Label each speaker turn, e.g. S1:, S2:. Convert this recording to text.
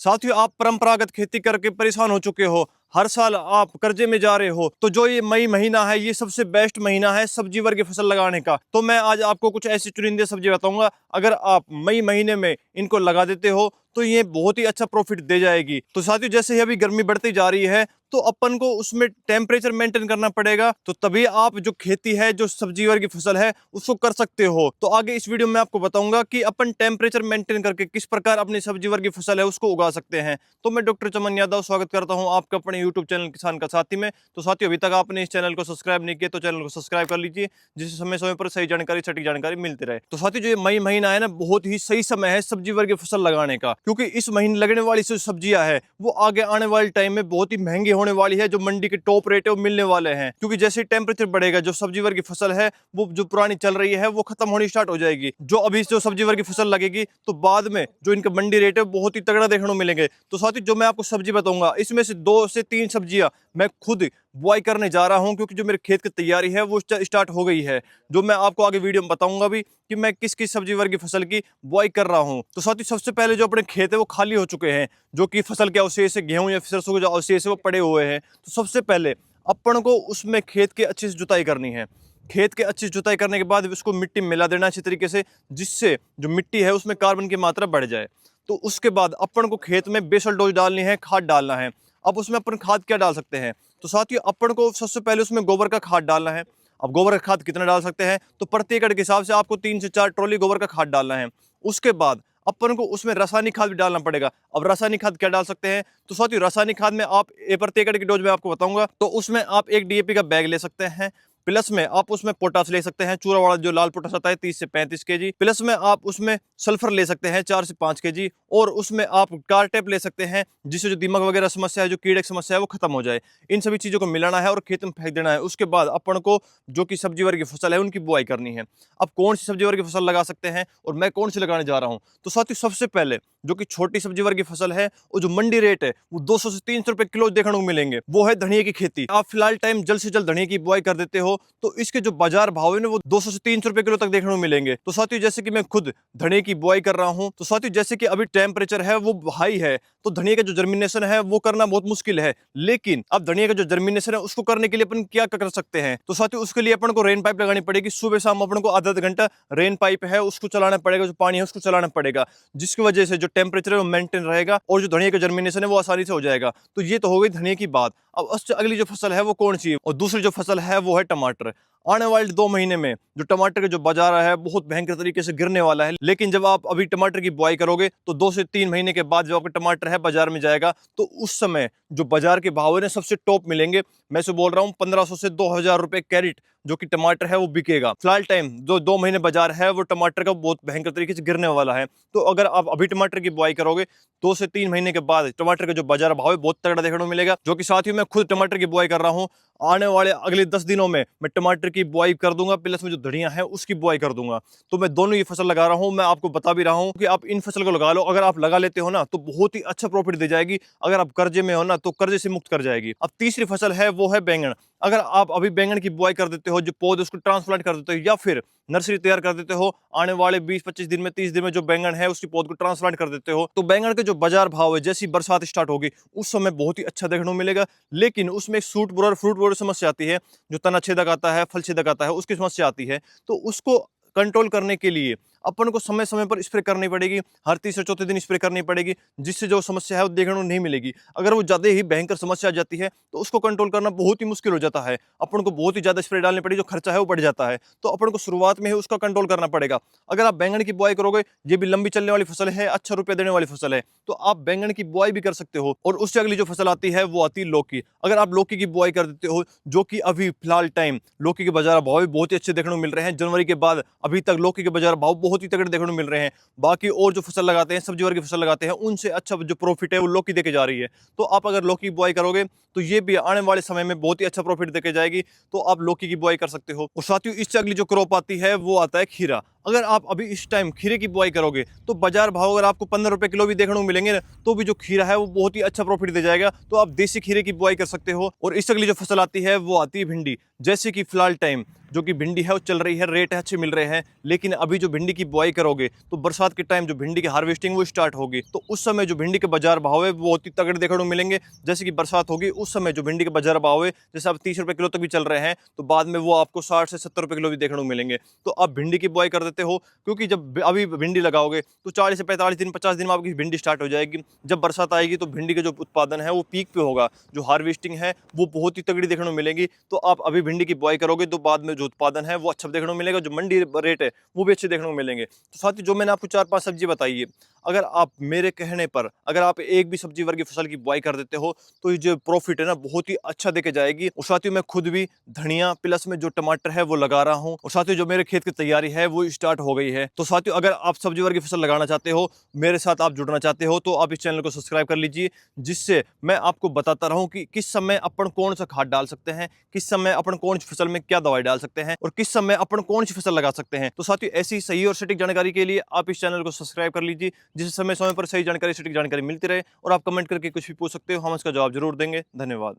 S1: साथियों, आप परंपरागत खेती करके परेशान हो चुके हो, हर साल आप कर्जे में जा रहे हो, तो जो ये मई महीना है ये सबसे बेस्ट महीना है सब्जी वर्ग की फसल लगाने का। तो मैं आज आपको कुछ ऐसी चुनिंदे सब्जी बताऊंगा, अगर आप मई महीने में इनको लगा देते हो तो ये बहुत ही अच्छा प्रॉफिट दे जाएगी। तो साथियों, जैसे ही अभी गर्मी बढ़ती जा रही है तो अपन को उसमें टेम्परेचर मेंटेन करना पड़ेगा, तो तभी आप जो खेती है, जो सब्जी वर्ग की फसल है, उसको कर सकते हो। तो आगे इस वीडियो में आपको बताऊंगा कि अपन टेम्परेचर मेंटेन करके किस प्रकार अपनी सब्जी वर्ग की फसल है उसको उगा सकते हैं। तो मैं डॉक्टर चमन यादव स्वागत करता हूं आपका अपने यूट्यूब चैनल किसान का साथी में। तो साथियों, अभी तक आपने इस चैनल को सब्सक्राइब नहीं किया तो चैनल को सब्सक्राइब कर लीजिए, जिससे समय समय पर सही जानकारी, सटीक जानकारी मिलती रहे। तो साथियों, जो ये मई महीना है ना, बहुत ही सही समय है सब्जी वर्ग की फसल लगाने का, क्योंकि इस महीने लगने वाली जो सब्जियां है वो आगे आने वाले टाइम में बहुत ही महंगी होने वाली है। जो मंडी के टॉप रेट है वो मिलने वाले हैं, क्योंकि जैसे टेम्परेचर बढ़ेगा, जो सब्जी वर्ग की फसल है वो जो पुरानी चल रही है वो खत्म होनी स्टार्ट हो जाएगी। जो अभी जो सब्जी वर्ग की फसल लगेगी तो बाद में जो इनका मंडी रेट है बहुत ही तगड़ा देखने को मिलेंगे। तो साथियों, जो मैं आपको सब्जी बताऊंगा इसमें से 2 से 3 सब्जियां मैं खुद बुआई करने जा रहा हूं, क्योंकि जो मेरे खेत की तैयारी है वो स्टार्ट हो गई है। जो मैं आपको आगे वीडियो में बताऊंगा भी कि मैं किस किस सब्जी वर्ग की फसल की बुआई कर रहा हूं। तो साथियों, सबसे पहले जो अपने खेत है वो खाली हो चुके हैं, जो कि फसल के अवशेष है, गेहूं या सरसों के जो अवशेष है वो पड़े हुए हैं। तो सबसे पहले अपन को उसमें खेत की अच्छी से जुताई करनी है। खेत के अच्छी जुताई करने के बाद उसको मिट्टी में मिला देना अच्छी तरीके से, जिससे जो मिट्टी है उसमें कार्बन की मात्रा बढ़ जाए। तो उसके बाद अपन को खेत में बेसल डोज डालनी है, खाद डालना है। अब उसमें अपन खाद क्या डाल सकते हैं? तो साथियों, अपन को सबसे पहले उसमें गोबर का खाद डालना है। अब गोबर का खाद कितना डाल सकते हैं? तो प्रति एकड़ के हिसाब से आपको 3 से 4 ट्रॉली गोबर का खाद डालना है। उसके बाद अपन को उसमें रासायनिक खाद भी डालना पड़ेगा। अब रासायनिक खाद क्या डाल सकते हैं? तो साथियों, रासायनिक खाद में आप प्रति एकड़ की डोज में आपको बताऊंगा। तो उसमें आप एक डीएपी का बैग ले सकते हैं, प्लस में आप उसमें पोटास ले सकते हैं, चूरा वाला जो लाल पोटास आता है 30 से 35 केजी, प्लस में आप उसमें सल्फर ले सकते हैं 4 से 5 केजी, और उसमें आप कार्टेप ले सकते हैं, जिससे जो दीमक वगैरह समस्या है, जो कीड़े की समस्या है वो खत्म हो जाए। इन सभी चीजों को मिलाना है और खेत में फेंक देना है। उसके बाद अपन को जो कि सब्जी वर्ग की फसल है उनकी बुआई करनी है। अब कौन सी सब्जी वर्ग की फसल लगा सकते हैं और मैं कौन सी लगाने जा रहा हूं? तो साथियों, सबसे पहले जो कि छोटी सब्जी वर्ग की फसल है, वो जो मंडी रेट है वो 200 से 300 रुपए किलो देखने को मिलेंगे, वो है धनिया की खेती। आप फिलहाल टाइम जल्द से जल्द धनिया की बुआई कर देते हो तो इसके जो बाजार भाव है ना वो 200 से 300 रुपए किलो तक देखने को मिलेंगे। तो साथियों, जैसे कि मैं खुद धनिया की बुआई कर रहा हूं, तो साथियों जैसे कि अभी टेम्परेचर है वो हाई है, तो धनिया का जो जर्मिनेशन है वो करना बहुत मुश्किल है। लेकिन अब धनिया का जो जर्मिनेशन है उसको करने के लिए अपन क्या कर सकते हैं? तो साथियों, उसके लिए अपन को रेन पाइप लगानी पड़ेगी। सुबह शाम अपन को आधा घंटा रेन पाइप है उसको चलाना पड़ेगा, जो पानी है उसको चलाना पड़ेगा, जिसकी वजह से जो टेम्परेचर है वो मेंटेन रहेगा और जो धनिया का जर्मिनेशन है वो आसानी से हो जाएगा। तो ये तो हो गई धनिया की बात। अब उससे अगली जो फसल है वो कौन सी है? और दूसरी जो फसल है वो है टमाटर। आने वाले 2 महीने में जो टमाटर का जो बाजार है बहुत भयंकर तरीके से गिरने वाला है। लेकिन जब आप अभी टमाटर की बुआई करोगे तो 2 से 3 महीने के बाद जब आपका टमाटर है बाजार में जाएगा तो उस समय जो बाजार के भाव है सबसे टॉप मिलेंगे। मैं से बोल रहा हूँ 1500 से 2000 रुपए कैरेट जो कि टमाटर है वो बिकेगा। फिलहाल टाइम जो 2 महीने बाजार है वो टमाटर का बहुत भयंकर तरीके से गिरने वाला है। तो अगर आप अभी टमाटर की बुआई करोगे 2 से 3 महीने के बाद टमाटर का जो बाजार भाव है बहुत तगड़ा देखने को मिलेगा। जो कि साथियों, मैं खुद टमाटर की बुआई कर रहा हूँ। आने वाले अगले 10 दिनों में मैं टमाटर की बुआई कर दूंगा, प्लस में जो धनिया है उसकी बुआई कर दूंगा। तो मैं दोनों ही फसल लगा रहा हूं। मैं आपको बता भी रहा हूं कि आप इन फसल को लगा लो। अगर आप लगा लेते हो ना तो बहुत ही अच्छा प्रॉफिट दे जाएगी। अगर आप कर्जे में हो ना तो कर्जे से मुक्त कर जाएगी। अब तीसरी फसल है वो है बैंगन। अगर आप अभी बैंगन की बुआई कर देते हो, जो पौधे उसको ट्रांसप्लांट कर देते हो या फिर नर्सरी तैयार कर देते हो, आने वाले 20-25 दिन में 30 दिन में जो बैंगन है उसकी पौध को ट्रांसप्लांट कर देते हो, तो बैंगन के जो बाजार भाव है जैसी बरसात स्टार्ट होगी उस समय बहुत ही अच्छा देखने को मिलेगा। लेकिन उसमें सूट बोरर, फ्रूट बोरर समस्या आती है, जो तना छेदक आता है, फल छेदक आता है, उसकी समस्या आती है। तो उसको कंट्रोल करने के लिए अपन को समय समय पर स्प्रे करनी पड़ेगी, हर तीसरे चौथे दिन स्प्रे करनी पड़ेगी, जिससे जो समस्या है वो देखने को नहीं मिलेगी। अगर वो ज्यादा ही भयंकर समस्या आ जाती है तो उसको कंट्रोल करना बहुत ही मुश्किल हो जाता है। अपन को बहुत ही ज्यादा स्प्रे डालनी पड़ेगी, जो खर्चा है वो बढ़ जाता है। तो अपन को शुरुआत में ही उसका कंट्रोल करना पड़ेगा। अगर आप बैंगन की बुआई करोगे, ये भी लंबी चलने वाली फसल है, अच्छा रुपया देने वाली फसल है, तो आप बैंगन की बुआई भी कर सकते हो। और उससे अगली जो फसल आती है वो आती है लौकी। अगर आप लौकी की बुआई कर देते हो, जो कि अभी फिलहाल टाइम लौकी के बाजार भाव भी बहुत ही अच्छे देखने को मिल रहे हैं। जनवरी के बाद अभी तक लौकी के बाजार भाव बहुत ही तगड़े देखने को मिल रहे हैं। बाकी और जो फसल लगाते हैं, सब्जी वर्ग की फसल लगाते हैं, उनसे अच्छा जो प्रॉफिट है वो लौकी देके जा रही है। तो आप अगर लौकी की बुआई करोगे तो ये भी आने वाले समय में बहुत ही अच्छा प्रॉफिट देके जाएगी। तो आप लौकी की बुआई कर सकते हो। और साथियों, इससे अगली जो क्रॉप आती है वो आता है खीरा। अगर आप अभी इस टाइम खीरे की बुआई करोगे तो बाजार भाव अगर आपको 15 रुपए किलो भी देखने को मिलेंगे ना, तो भी जो खीरा है वो बहुत ही अच्छा प्रॉफिट दे जाएगा। तो आप देसी खीरे की बुआई कर सकते हो। और इससे अगली जो फसल आती है वो आती है भिंडी। जैसे कि फिलहाल टाइम जो कि भिंडी है वो चल रही है, रेट अच्छे मिल रहे हैं। लेकिन अभी जो भिंडी की बुआई करोगे तो बरसात के टाइम जो भिंडी की हार्वेस्टिंग वो स्टार्ट होगी, तो उस समय जो भिंडी के बाजार भाव है वो बहुत ही तगड़े देखने को मिलेंगे। जैसे कि बरसात होगी उस समय जो भिंडी के बाजार भाव है, जैसे आप 30 रुपए किलो तक भी चल रहे हैं, तो बाद में वो आपको 60 से 70 रुपए किलो भी देखने को मिलेंगे। तो आप भिंडी की बुआई कर देते हो, क्योंकि जब अभी भिंडी लगाओगे तो 40 से 45 दिन 50 दिन में आपकी भिंडी स्टार्ट हो जाएगी। जब बरसात आएगी तो भिंडी का जो उत्पादन है वो पीक पे होगा, जो हार्वेस्टिंग है वो बहुत ही तगड़ी देखने को मिलेगी। तो आप अभी भिंडी की बुआई करोगे तो बाद में जो उत्पादन है वो अच्छा देखने को मिलेगा, जो मंडी रेट है वो भी अच्छे देखने को मिलेंगे। तो साथ ही जो मैंने आपको 4-5 सब्जी बताई है, अगर आप मेरे कहने पर अगर आप एक भी सब्जी वर्ग की फसल की बुआई कर देते हो तो ये जो प्रॉफिट है ना बहुत ही अच्छा देके जाएगी। और साथ ही मैं खुद भी धनिया प्लस में जो टमाटर है वो लगा रहा हूँ, और साथ ही जो मेरे खेत की तैयारी है वो स्टार्ट हो गई है। तो साथियों, अगर आप सब्जी वर्ग की फसल लगाना चाहते हो, मेरे साथ आप जुड़ना चाहते हो, तो आप इस चैनल को सब्सक्राइब कर लीजिए, जिससे मैं आपको बताता रहूं कि किस समय अपन कौन सा खाद डाल सकते हैं, किस समय अपन कौन सी फसल में क्या दवाई डाल सकते हैं, और किस समय अपन कौन सी फसल लगा सकते हैं। तो साथियों, ऐसी सही और सटीक जानकारी के लिए आप इस चैनल को सब्सक्राइब कर लीजिए, जिससे समय समय पर सही जानकारी, सटीक जानकारी मिलती रहे। और आप कमेंट करके कुछ भी पूछ सकते हो, हम इसका जवाब जरूर देंगे। धन्यवाद।